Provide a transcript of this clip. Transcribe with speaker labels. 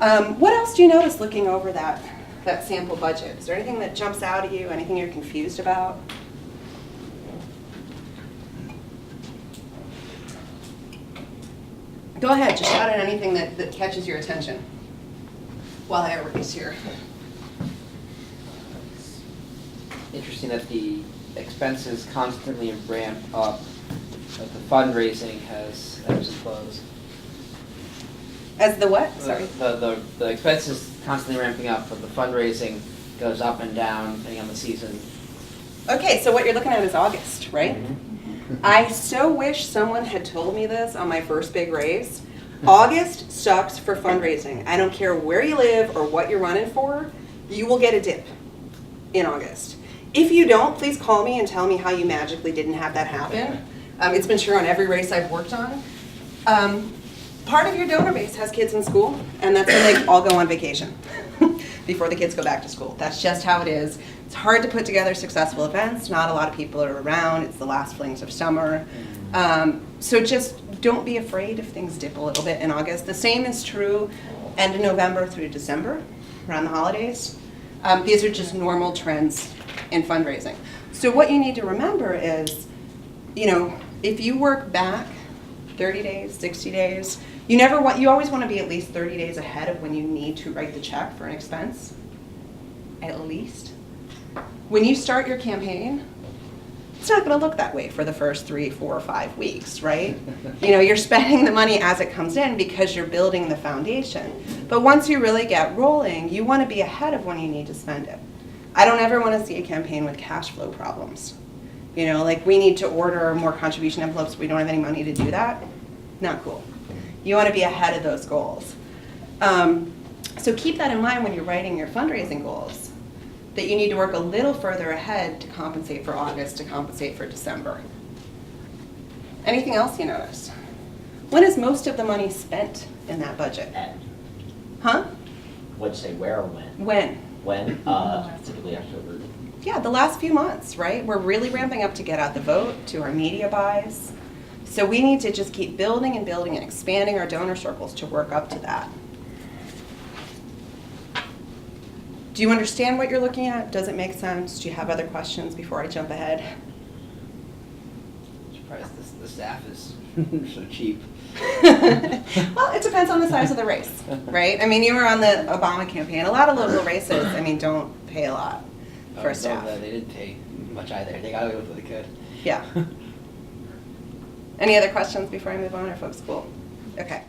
Speaker 1: What else do you notice looking over that sample budget? Is there anything that jumps out at you, anything you're confused about? Go ahead, just shout out anything that catches your attention while I erase here.
Speaker 2: Interesting that the expenses constantly ramp up, but the fundraising has ebbs and flows.
Speaker 1: As the what? Sorry.
Speaker 2: The expenses constantly ramping up, but the fundraising goes up and down depending on the season.
Speaker 1: Okay, so what you're looking at is August, right? I so wish someone had told me this on my first big raise. August sucks for fundraising. I don't care where you live or what you're running for, you will get a dip in August. If you don't, please call me and tell me how you magically didn't have that happen. It's been true on every race I've worked on. Part of your donor base has kids in school, and that's when they all go on vacation before the kids go back to school. That's just how it is. It's hard to put together successful events. Not a lot of people are around. It's the last flings of summer. So just don't be afraid if things dip a little bit in August. The same is true end of November through December, around the holidays. These are just normal trends in fundraising. So what you need to remember is, if you work back 30 days, 60 days, you always want to be at least 30 days ahead of when you need to write the check for an expense, at least. When you start your campaign, it's not going to look that way for the first 3, 4, 5 weeks, right? You're spending the money as it comes in because you're building the foundation. But once you really get rolling, you want to be ahead of when you need to spend it. I don't ever want to see a campaign with cash flow problems. Like we need to order more contribution envelopes, we don't have any money to do that. Not cool. You want to be ahead of those goals. So keep that in mind when you're writing your fundraising goals, that you need to work a little further ahead to compensate for August, to compensate for December. Anything else you notice? When is most of the money spent in that budget? Huh?
Speaker 3: What'd you say, where or when?
Speaker 1: When?
Speaker 3: When? Typically October.
Speaker 1: Yeah, the last few months, right? We're really ramping up to get out the vote, to our media buys. So we need to just keep building and building and expanding our donor circles to work up to that. Do you understand what you're looking at? Does it make sense? Do you have other questions before I jump ahead?
Speaker 2: I'm surprised the staff is so cheap.
Speaker 1: Well, it depends on the size of the race, right? You were on the Obama campaign. A lot of local races, don't pay a lot for staff.
Speaker 2: No, they didn't pay much either. They got away with what they could.
Speaker 1: Yeah. Any other questions before I move on, or folks cool? Okay.